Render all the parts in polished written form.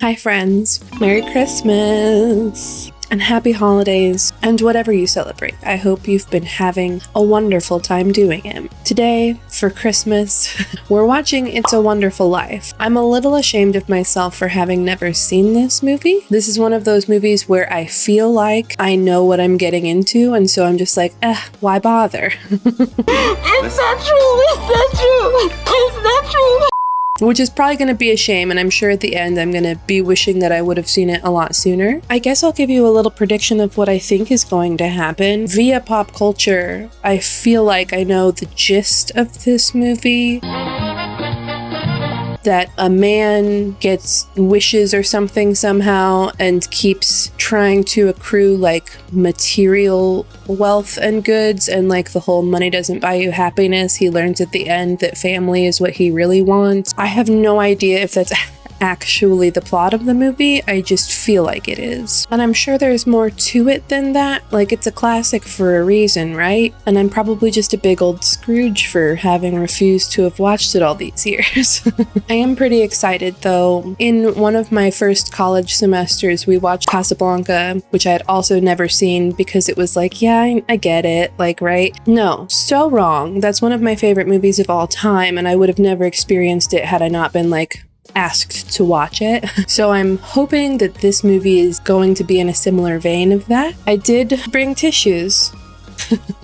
Hi friends, Merry Christmas and Happy Holidays and whatever you celebrate. I hope you've been having a wonderful time doing it. Today, for Christmas, we're watching It's a Wonderful Life. I'm a little ashamed of myself for having never seen this movie. This is one of those movies where I feel like I know what I'm getting into, and so I'm just like, why bother? It's not true, it's not true, it's not true. Which is probably going to be a shame, and I'm sure at the end I'm going to be wishing that I would have seen it a lot sooner. I guess I'll give you a little prediction of what I think is going to happen. Via pop culture, I feel like I know the gist of this movie. That a man gets wishes or something somehow and keeps trying to accrue like material wealth and goods, and like the whole money doesn't buy you happiness. He learns at the end that family is what he really wants. I have no idea if that's actually the plot of the movie. I just feel like it is. And I'm sure there's more to it than that. Like, it's a classic for a reason, right? And I'm probably just a big old Scrooge for having refused to have watched it all these years. I am pretty excited though. In one of my first college semesters, we watched Casablanca, which I had also never seen because it was like, yeah, I get it, like, right? No, so wrong. That's one of my favorite movies of all time, and I would have never experienced it had I not been like asked to watch it. So I'm hoping that this movie is going to be in a similar vein of that. I did bring tissues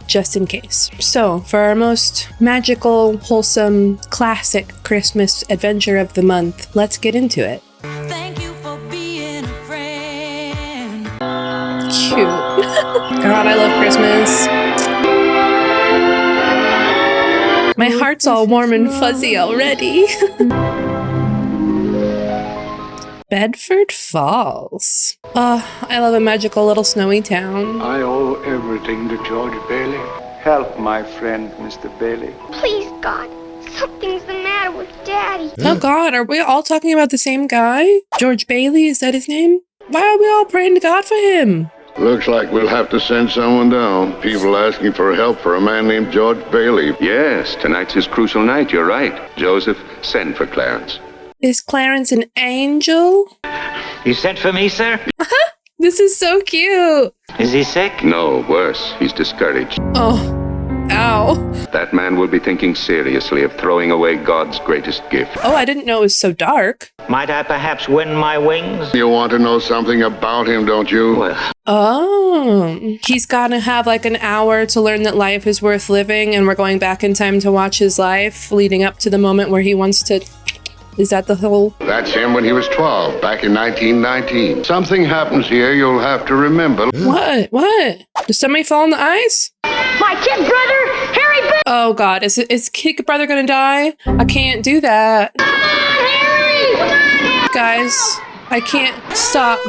just in case. So for our most magical, wholesome, classic Christmas adventure of the month, let's get into it. Thank you for being a friend. Cute. God, I love Christmas. My heart's all warm and fuzzy already. Bedford Falls. I love a magical little snowy town. I owe everything to George Bailey. Help my friend, Mr. Bailey. Please, God, something's the matter with Daddy. Oh God, are we all talking about the same guy? George Bailey, is that his name? Why are we all praying to God for him? Looks like we'll have to send someone down. People asking for help for a man named George Bailey. Yes, tonight's his crucial night, you're right. Joseph, send for Clarence. Is Clarence an angel? You sent for me, sir? This is so cute. Is he sick? No, worse, he's discouraged. Oh, ow. That man will be thinking seriously of throwing away God's greatest gift. Oh, I didn't know it was so dark. Might I perhaps win my wings? You want to know something about him, don't you? Well, Oh, he's gotta have like an hour to learn that life is worth living, and we're going back in time to watch his life leading up to the moment where he wants to... Is that the whole... That's him when he was 12, back in 1919. Something happens here you'll have to remember. What? Did somebody fall on the ice? My kid brother, Harry Bell. Oh God, is kid brother gonna die? I can't do that. Come on, Harry! Come on, Harry! Guys, I can't stop.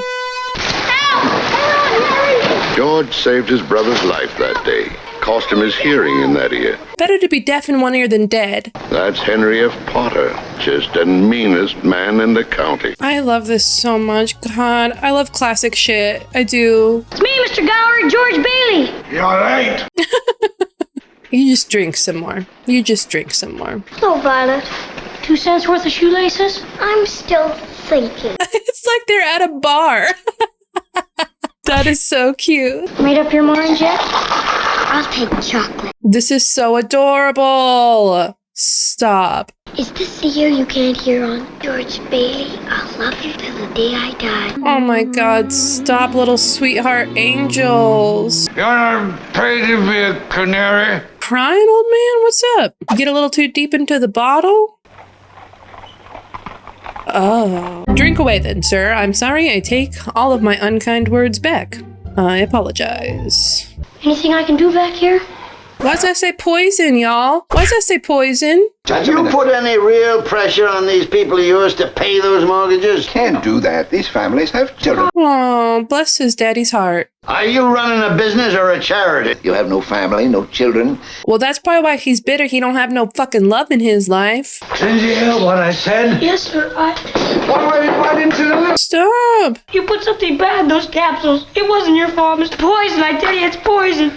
Help! Come on, Harry! George saved his brother's life that day. Cost him his hearing in that ear. Better to be deaf in one ear than dead. That's Henry F. Potter, just the meanest man in the county. I love this so much. God, I love classic shit. I do. It's me, Mr. Gower, George Bailey. You're late. You just drink some more. No, Violet. 2 cents worth of shoelaces? I'm still thinking. It's like they're at a bar. That is so cute. Made up your mind yet? I'll take chocolate. This is so adorable. Stop. Is this the year you can't hear on? George Bailey, I'll love you till the day I die. Oh my God, stop, little sweetheart angels. You're not paid to be a canary. Crying, old man? What's up? Get a little too deep into the bottle? Oh. Drink away then, sir. I'm sorry, I take all of my unkind words back. I apologize. Anything I can do back here? Why does that say poison, y'all? Why does that say poison? Did you put any real pressure on these people of yours to pay those mortgages? Can't do that. These families have children. Oh, bless his daddy's heart. Are you running a business or a charity? You have no family, no children. Well, that's probably why he's bitter. He don't have no fucking love in his life. Did you hear what I said? Yes, sir. Why didn't you know? Stop. You put something bad in those capsules. It wasn't your fault. It's poison. I tell you, it's poison.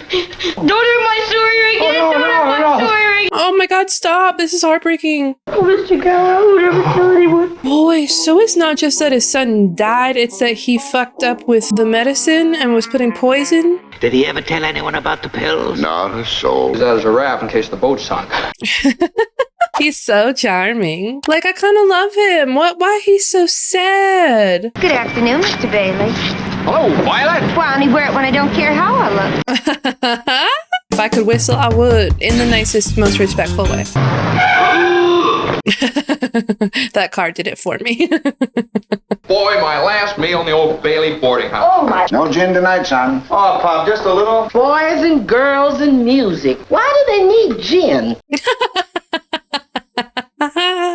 Don't hurt my story again. Don't hurt my story heartbreaking. Oh my God, stop. This is heartbreaking. Oh, Mr. Gower, I would never kill anyone. Boy, so it's not just that his son died, it's that he fucked up with the medicine and was putting poison. Did he ever tell anyone about the pills? Not a soul. That as a raft in case the boat sunk. He's so charming. Like, I kind of love him. Why he's so sad? Good afternoon, Mr. Bailey. Hello, Violet. Well, I only wear it when I don't care how I look. If I could whistle, I would, in the nicest, most respectful way. That car did it for me. Boy, my last meal in the old Bailey boarding house. Oh, my. No gin tonight, son. Oh, Pop, just a little. Boys and girls and music. Why do they need gin?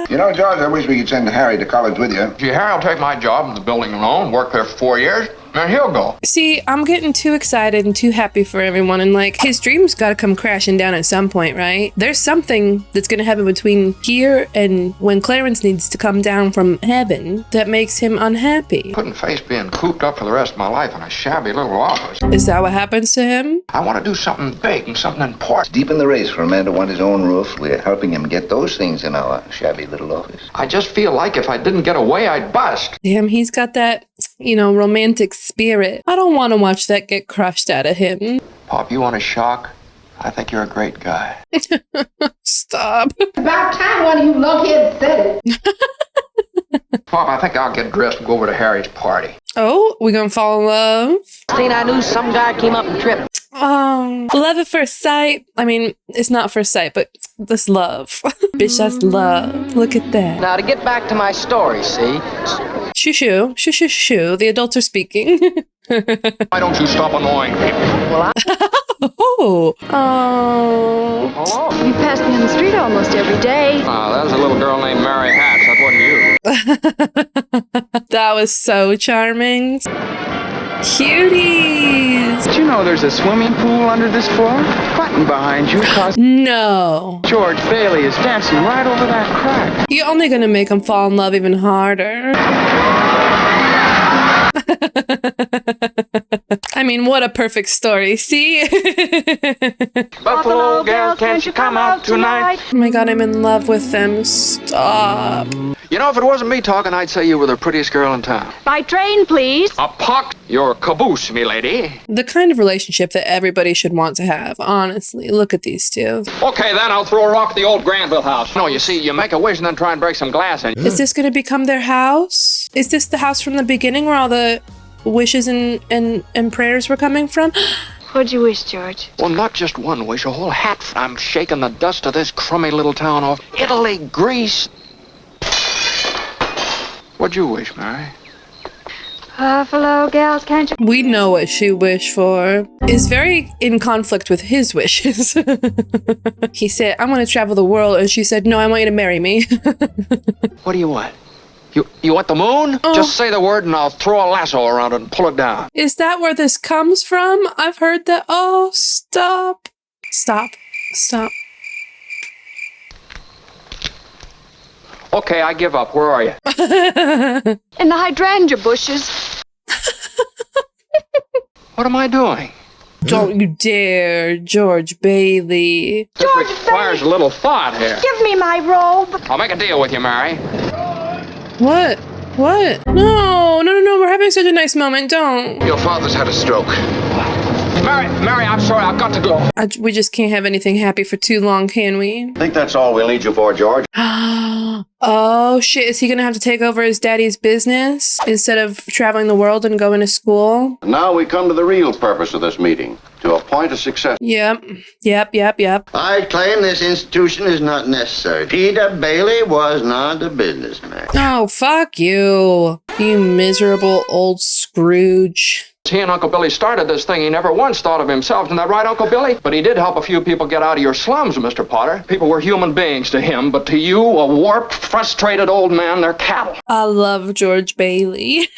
You know, George, I wish we could send Harry to college with you. Gee, Harry will take my job in the building loan, work there for 4 years, and he'll go. See, I'm getting too excited and too happy for everyone, and like, his dreams gotta come crashing down at some point, right? There's something that's gonna happen between here and when Clarence needs to come down from heaven that makes him unhappy. Couldn't face being cooped up for the rest of my life in a shabby little office. Is that what happens to him? I want to do something big and something important. Deep in the race for a man to want his own roof. We're helping him get those things in our shabby little office. I just feel like if I didn't get away, I'd bust. Damn, he's got that, romantic spirit. I don't want to watch that get crushed out of him. Pop, you want a shock? I think you're a great guy. Stop. About time one of you lunkheads said it. Pop, I think I'll get dressed and go over to Harry's party. Oh, we gonna fall in love? Seen I knew some guy came up and tripped. Oh, love at first sight. I mean, it's not first sight, but that's love. Bitch, that's love. Look at that. Now to get back to my story, see? Shoo shoo, shoo shoo shoo. The adults are speaking. Why don't you stop annoying people? Oh. You pass me on the street almost every day. That was a little girl named Mary Hatch. That wasn't you. That was so charming. Cuties. Did you know there's a swimming pool under this floor? Button behind you cause No. George Bailey is dancing right over that crack. You're only gonna make them fall in love even harder. I mean, what a perfect story, see? Buffalo girls, can't you come out tonight? Oh my God, I'm in love with them. Stop. You know, if it wasn't me talking, I'd say you were the prettiest girl in town. By train, please. A pock your caboose, me lady. The kind of relationship that everybody should want to have, honestly. Look at these two. Okay, then I'll throw a rock at the old Granville house. No, you see, you make a wish and then try and break some glass in. Is this gonna become their house? Is this the house from the beginning where all the wishes and prayers were coming from? What'd you wish, George? Well, not just one wish, a whole hat. I'm shaking the dust of this crummy little town off. Italy, Greece. What'd you wish, Mary? Buffalo gals, can't you? We know what she wished for. Is very in conflict with his wishes. He said, I want to travel the world. And she said, no, I want you to marry me. What do you want? You want the moon? Oh. Just say the word and I'll throw a lasso around it and pull it down. Is that where this comes from? I've heard that. Oh, stop. Stop. Stop. Okay, I give up. Where are you? In the hydrangea bushes. What am I doing? Don't you dare, George Bailey. This requires a little thought here. Give me my robe. I'll make a deal with you, Mary. What? What? No, no, no, no. We're having such a nice moment. Don't. Your father's had a stroke. Mary, I'm sorry. I've got to go. We just can't have anything happy for too long, can we? I think that's all we'll need you for, George. Oh, shit. Is he going to have to take over his daddy's business instead of traveling the world and going to school? Now we come to the real purpose of this meeting, to appoint a successor. Yep. I claim this institution is not necessary. Peter Bailey was not a businessman. Oh, fuck you. You miserable old Scrooge. He and Uncle Billy started this thing. He never once thought of himself. Isn't that right, Uncle Billy? But he did help a few people get out of your slums, Mr. Potter. People were human beings to him, but to you, a warped, frustrated old man, they're cattle. I love George Bailey.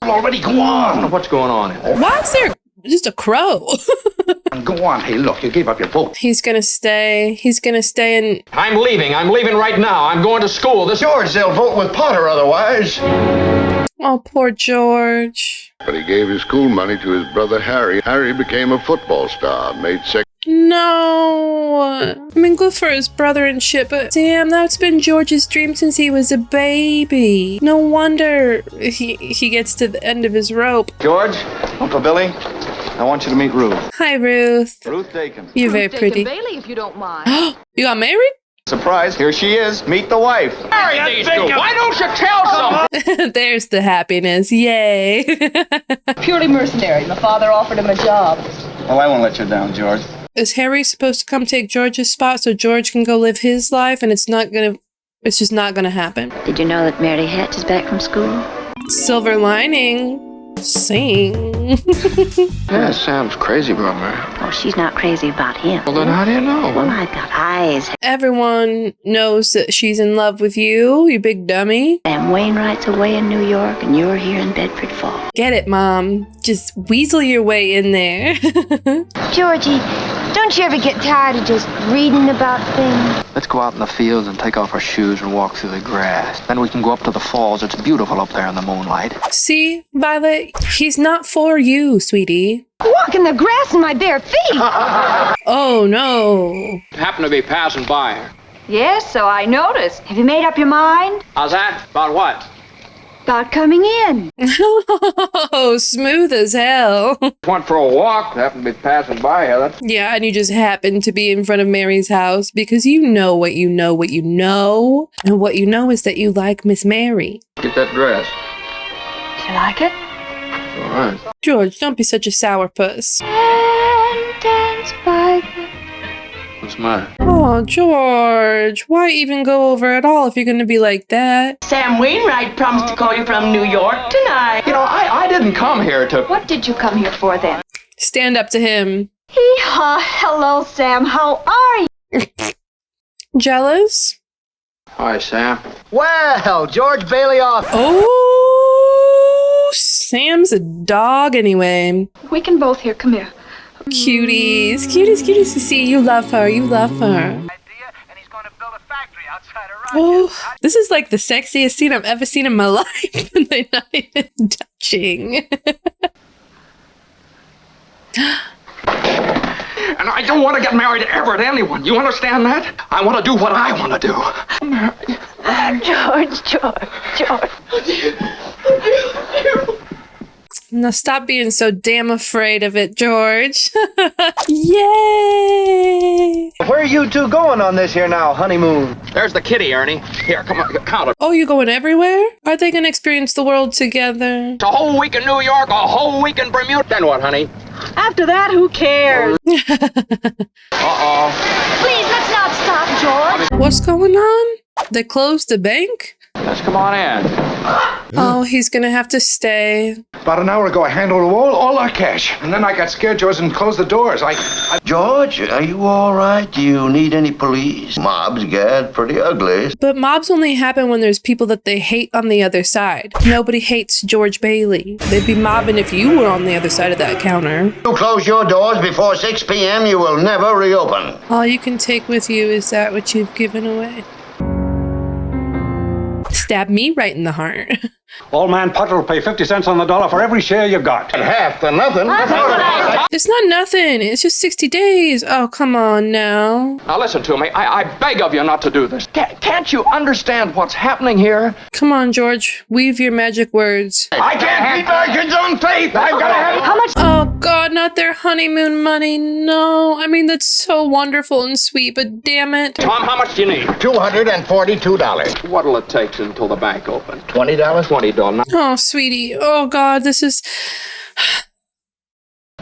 Already, go on. What's going on here? Why is there just a crow? Go on. Hey, look, you gave up your vote. He's gonna stay. He's gonna stay and... I'm leaving. I'm leaving right now. I'm going to school. George, they'll vote with Potter otherwise. Oh, poor George. But he gave his school money to his brother Harry. Harry became a football star, made second. No. I mean, good for his brother and shit, but damn, that's been George's dream since he was a baby. No wonder he gets to the end of his rope. George, Uncle Billy, I want you to meet Ruth. Hi, Ruth. Ruth Dakin. You're very pretty. Bailey, if you don't mind. You got married? Surprise, here she is. Meet the wife. Marry these two. Why don't you tell someone? There's the happiness. Yay. Purely mercenary. My father offered him a job. Well, I won't let you down, George. Is Harry supposed to come take George's spot so George can go live his life, and it's just not gonna happen? Did you know that Mary Hatch is back from school? Silver lining. Sing. Yeah, Sam's crazy about Mary. Oh, she's not crazy about him. Well, then how do you know? Well, I've got eyes. Everyone knows that she's in love with you, you big dummy. Sam Wainwright's away in New York, and you're here in Bedford Falls. Get it, Mom. Just weasel your way in there. Georgie, don't you ever get tired of just reading about things? Let's go out in the fields and take off our shoes and walk through the grass. Then we can go up to the falls. It's beautiful up there in the moonlight. See, Violet? He's not for you, sweetie. Walk in the grass in my bare feet. Oh, no. Happened to be passing by her. Yes, so I noticed. Have you made up your mind? How's that? About what? About coming in. Oh, smooth as hell. Went for a walk. Happened to be passing by her. Yeah, and you just happened to be in front of Mary's house because you know what you know what you know. And what you know is that you like Miss Mary. Get that dress. Do you like it? All right. George, don't be such a sourpuss. And dance by the... What's mine? Oh, George, why even go over at all if you're going to be like that? Sam Wainwright promised to call you from New York tonight. You know, I didn't come here to... What did you come here for then? Stand up to him. Hee-haw, hello, Sam. How are you? Jealous? Hi, Sam. Well, George Bailey off. Oh, Sam's a dog anyway. We can both hear. Come here. Cuties, cuties, cuties. See, you love her. You love her. Oh, this is like the sexiest scene I've ever seen in my life. And they're not even touching. And I don't want to get married ever to anyone. You understand that? I want to do what I want to do. George. Now stop being so damn afraid of it, George. Yay! Where are you two going on this here now, honeymoon? There's the kitty, Ernie. Here, come on, count it. Oh, you going everywhere? Are they gonna experience the world together? It's a whole week in New York, a whole week in Bermuda. Then what, honey? After that, who cares? Uh-oh. Please, let's not stop, George. What's going on? They closed the bank? Let's come on in. Oh, he's gonna have to stay. About an hour ago, I handled all our cash. And then I got scared, George, and closed the doors. George, are you all right? Do you need any police? Mobs get pretty ugly. But mobs only happen when there's people that they hate on the other side. Nobody hates George Bailey. They'd be mobbing if you were on the other side of that counter. You close your doors before 6 p.m., you will never reopen. All you can take with you is that which you've given away. Stab me right in the heart. Old man Potter will pay 50 cents on the dollar for every share you got. And half for nothing. It's not nothing. It's just 60 days. Oh, come on now. Now listen to me. I beg of you not to do this. Can't you understand what's happening here? Come on, George. Weave your magic words. I can't keep my kids on faith. I've got to have... How much? Oh, God, not their honeymoon money. No. I mean, that's so wonderful and sweet, but damn it. Tom, how much do you need? $242. What'll it take until the bank opens? $20? $20. Oh, sweetie. Oh, God, this is...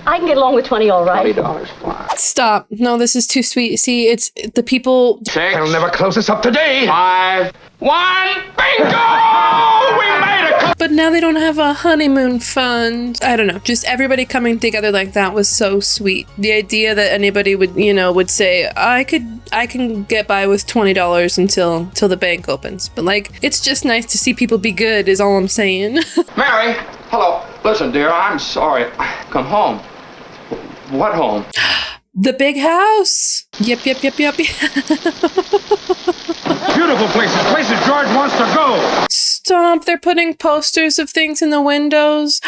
I can get along with 20, all right. $20. Fine. Stop. No, this is too sweet. See, it's the people... 6. I'll never close this up today. 5. 1. Bingo! We made it! But now they don't have a honeymoon fund. I don't know. Just everybody coming together like that was so sweet. The idea that anybody would, would say, I can get by with $20 until the bank opens. But like, it's just nice to see people be good is all I'm saying. Mary, hello. Listen, dear, I'm sorry. Come home. What home? The big house. Yep. Beautiful places. Places George wants to go. Stop. They're putting posters of things in the windows.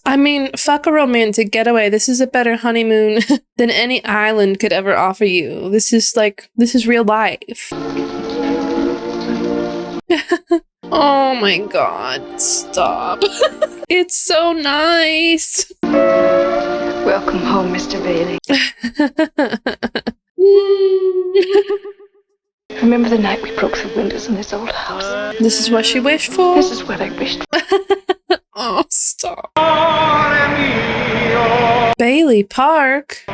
I I mean, fuck a romantic getaway. This is a better honeymoon than any island could ever offer you. This is real life. Oh my god, stop. It's so nice. Welcome home, Mr. Bailey. Remember the night we broke the windows in this old house? This is what she wished for? This is what I wished for. Oh, stop. Bailey Park?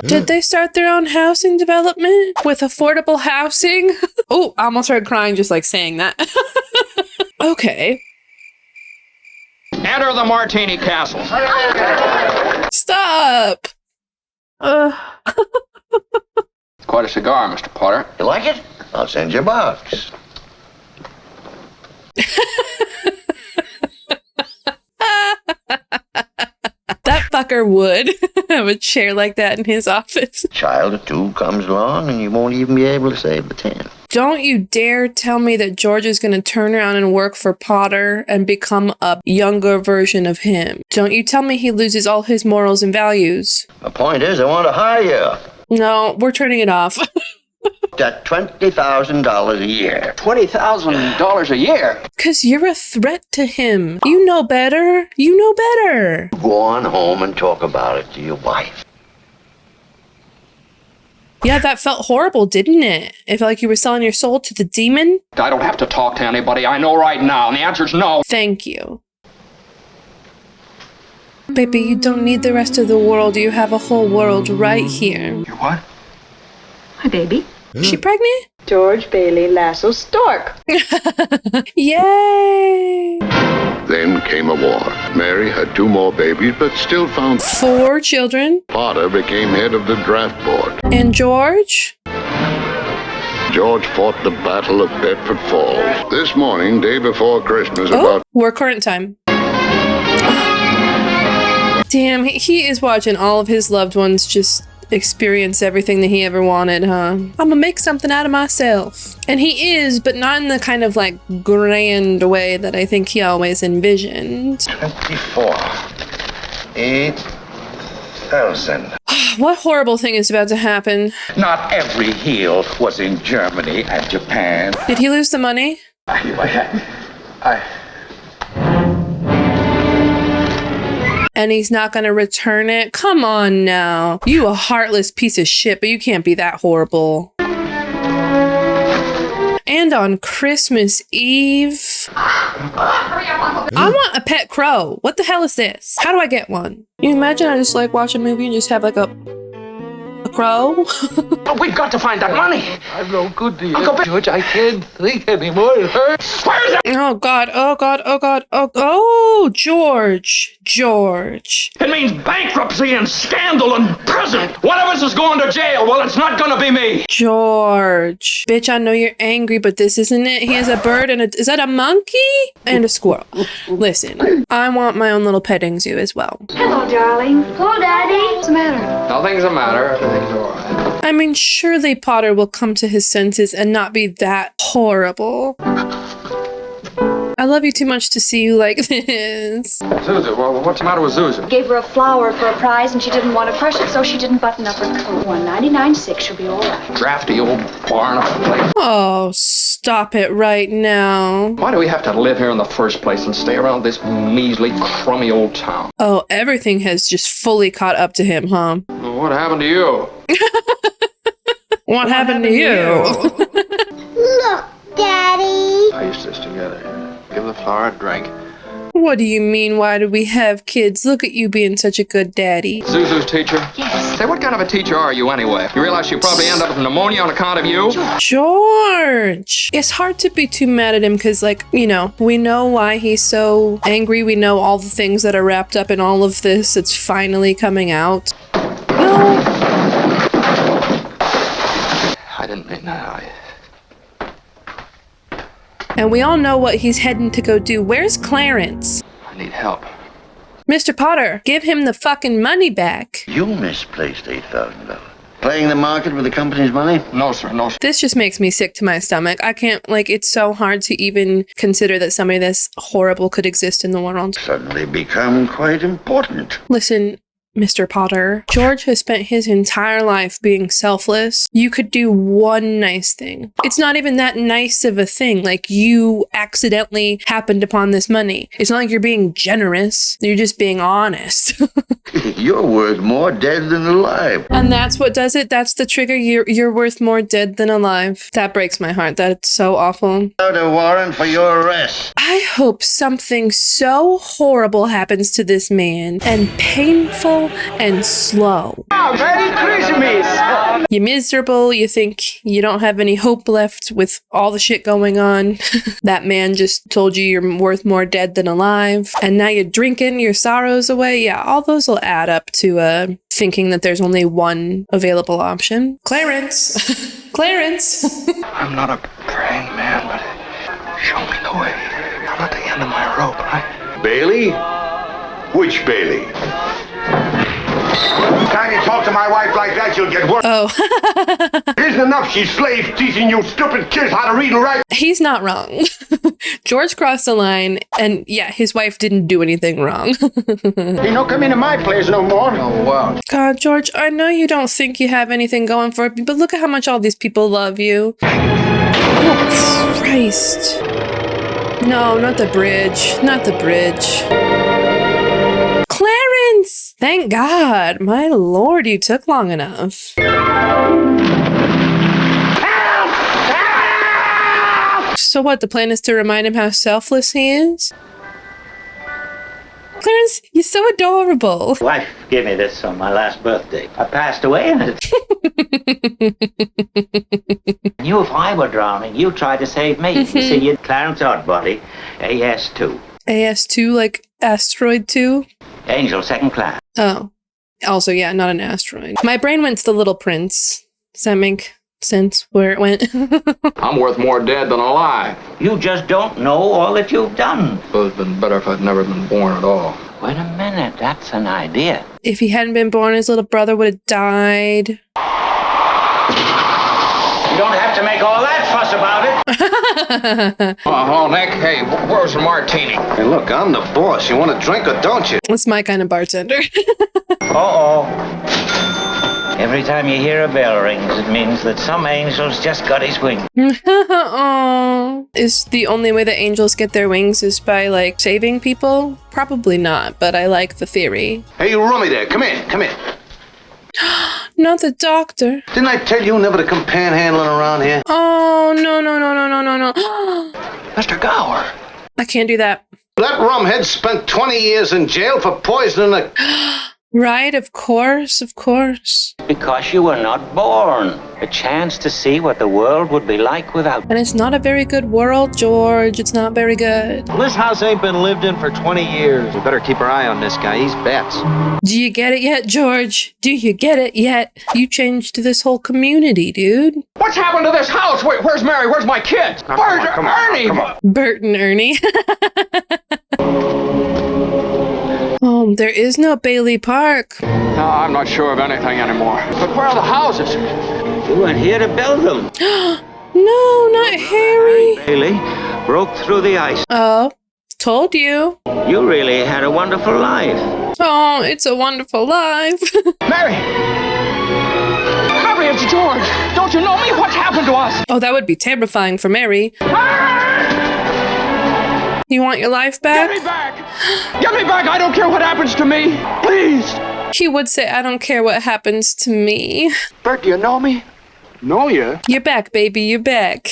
Did they start their own housing development with affordable housing? Oh, I almost started crying just like saying that. Okay. Enter the Martini Castle. Stop. Quite a cigar, Mr. Potter. You like it? I'll send you a box. That fucker would have a chair like that in his office. Child or two comes along and you won't even be able to save the 10. Don't you dare tell me that George is going to turn around and work for Potter and become a younger version of him. Don't you tell me he loses all his morals and values. The point is, I want to hire you. No, we're turning it off. At $20,000 a year. $20,000 a year? Because you're a threat to him. You know better. You know better. Go on home and talk about it to your wife. Yeah, that felt horrible, didn't it? It felt like you were selling your soul to the demon. I don't have to talk to anybody. I know right now, and the answer's no. Thank you. Baby, you don't need the rest of the world. You have a whole world right here. You what? Hi, baby. Is she pregnant? George Bailey Lasso Stork. Yay! Then came a war. Mary had 2 more babies, but still found 4 children. Potter became head of the draft board. And George? George fought the Battle of Bedford Falls. This morning, day before Christmas, about... We're current time. Damn, he is watching all of his loved ones just experience everything that he ever wanted, huh? I'm gonna make something out of myself. And he is, but not in the kind of like grand way that I think he always envisioned. 24. 8,000. What horrible thing is about to happen? Not every heel was in Germany and Japan. Did he lose the money? And he's not gonna return it? Come on now. You a heartless piece of shit, but you can't be that horrible. And on Christmas Eve... I want a pet crow. What the hell is this? How do I get one? You imagine I just like watch a movie and just have like a crow? But we've got to find that money. I'm no good to you, George. I can't think anymore. It hurts. Where's it? Oh God, oh God, oh God, oh, George. It means bankruptcy and scandal and prison. One of us is going to jail. Well, it's not gonna be me. George. Bitch, I know you're angry, but this isn't it. He has a bird and is that a monkey? And a squirrel. Listen, I want my own little petting zoo as well. Hello, darling. Hello, Daddy. What's the matter? Nothing's the matter. Everything's all right. I mean, surely Potter will come to his senses and not be that horrible. I love you too much to see you like this. Zuzu, well, what's the matter with Zuzu? Gave her a flower for a prize and she didn't want to crush it, so she didn't button up her coat. 199.6, she'll be all right. Drafty old barn of a place. Oh, stop it right now. Why do we have to live here in the first place and stay around this measly, crummy old town? Oh, everything has just fully caught up to him, huh? Well, what happened to you? What happened to you? Look, Daddy. I used this together. Give the flower a drink. What do you mean, why do we have kids? Look at you being such a good daddy. Zuzu's teacher? Yes. Say, what kind of a teacher are you anyway? You realize she'll probably end up with pneumonia on account of you? George! It's hard to be too mad at him because, like, you know, we know why he's so angry. We know all the things that are wrapped up in all of this. It's finally coming out. No. I didn't mean that. And we all know what he's heading to go do. Where's Clarence? I need help. Mr. Potter, give him the fucking money back. You misplaced $8,000. Playing the market with the company's money? No, sir, no, sir. This just makes me sick to my stomach. I can't, like, it's so hard to even consider that somebody this horrible could exist in the world. Suddenly become quite important. Listen, Mr. Potter, George has spent his entire life being selfless. You could do one nice thing. It's not even that nice of a thing. Like, you accidentally happened upon this money. It's not like you're being generous. You're just being honest. You're worth more dead than alive. And that's what does it. That's the trigger. You're worth more dead than alive. That breaks my heart. That's so awful. Out a warrant for your arrest. I hope something so horrible happens to this man, and painful and slow. Oh, Merry Christmas! You're miserable. You think you don't have any hope left with all the shit going on. That man just told you you're worth more dead than alive. And now you're drinking your sorrows away. Yeah, all those will add up to thinking that there's only one available option. Clarence! Clarence! I'm not a praying man, but show me the way. I'm at the end of my rope, right? Bailey? Which Bailey? Time you talk to my wife like that, you'll get worse. Oh. It isn't enough she's slave teaching you stupid kids how to read and write. He's not wrong. George crossed the line, and yeah, his wife didn't do anything wrong. He don't come into my place no more. Oh, wow. God, George, I know you don't think you have anything going for it, but look at how much all these people love you. Oh, Christ. No, not the bridge. Not the bridge. Clarence! Thank God. My lord, you took long enough. So what, the plan is to remind him how selfless he is? Clarence, you're so adorable. Wife gave me this on my last birthday. I passed away in it. You, if I were drowning, you tried to save me. You see, you're Clarence Oddbody, AS2. AS2, like Asteroid 2? Angel, second class. Oh. Also, yeah, not an asteroid. My brain went to the Little Prince. Does that make sense where it went? I'm worth more dead than alive. You just don't know all that you've done. It would have been better if I'd never been born at all. Wait a minute, that's an idea. If he hadn't been born, his little brother would have died. You don't have to make all that fuss about it. Oh, Nick, hey, where's the martini? Hey, look, I'm the boss. You want a drink or don't you? That's my kind of bartender. Uh-oh. Every time you hear a bell rings, it means that some angel's just got his wings. Oh. Is the only way that angels get their wings is by, like, saving people? Probably not, but I like the theory. Hey, you rummy there. Come here, come here. Not the doctor. Didn't I tell you never to come panhandling around here? Oh, no. Mr. Gower. I can't do that. That rumhead spent 20 years in jail for poisoning a... Right, of course. Because you were not born. A chance to see what the world would be like without. And it's not a very good world, George. It's not very good. Well, this house ain't been lived in for 20 years. We better keep our eye on this guy. He's bats. Do you get it yet, George? Do you get it yet? You changed this whole community, dude. What's happened to this house? Wait, where's Mary? Where's my kids? Where's Ernie? Bert and Ernie. Oh, there is no Bailey Park. No, I'm not sure of anything anymore. But where are the houses? You weren't here to build them. No, not Harry. Bailey broke through the ice. Oh, told you. You really had a wonderful life. Oh, it's a wonderful life. Mary! Mary, it's George. Don't you know me? What's happened to us? Oh, that would be terrifying for Mary. You want your life back? Get me back! Get me back! I don't care what happens to me! Please! He would say, I don't care what happens to me. Bert, do you know me? Know you? You're back, baby. You're back.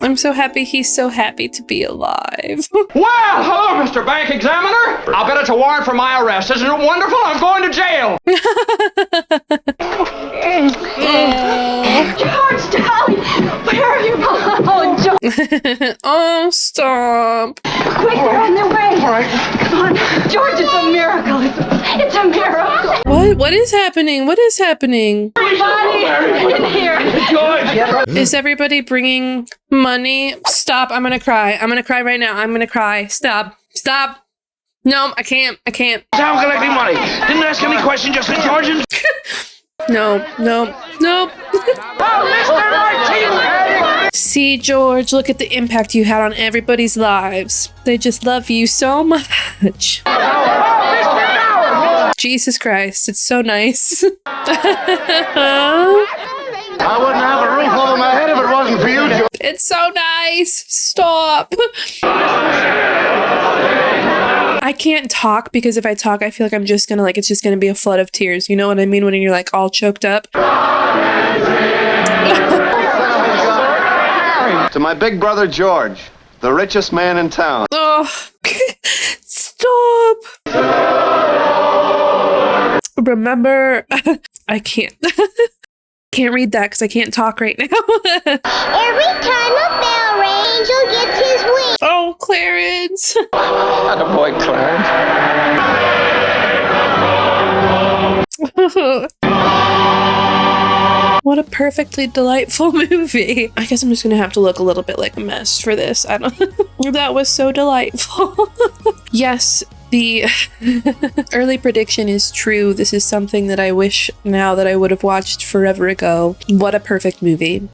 I'm so happy he's so happy to be alive. Well, hello, Mr. Bank Examiner. I'll bet it's a warrant for my arrest. Isn't it wonderful? I'm going to jail. George, darling, where are you? Oh, George. Oh, stop. Quick, they're on their way. All right. Come on. George, it's a miracle. It's a miracle. What is happening? What is happening? Everybody in here. George. Is everybody bringing money? Stop. I'm going to cry. I'm going to cry right now. I'm going to cry. Stop. No, I can't. I can't. Town collecting money. Didn't ask any questions, just charging. No. Oh, Mr. Martini! See, George, look at the impact you had on everybody's lives. They just love you so much. Jesus Christ, it's so nice. I wouldn't have a roof over my head if it wasn't for you, George. It's so nice. Stop. I can't talk because if I talk, I feel like I'm just gonna it's just gonna be a flood of tears. You know what I mean? When you're like all choked up. To my big brother George, the richest man in town. Oh, stop. Remember, I can't. Can't read that because I can't talk right now. Every time a bell rings, angel gets his wings. Oh, Clarence. Attaboy, Clarence. What a perfectly delightful movie. I guess I'm just gonna have to look a little bit like a mess for this. I don't. That was so delightful. Yes. The early prediction is true. This is something that I wish now that I would have watched forever ago. What a perfect movie.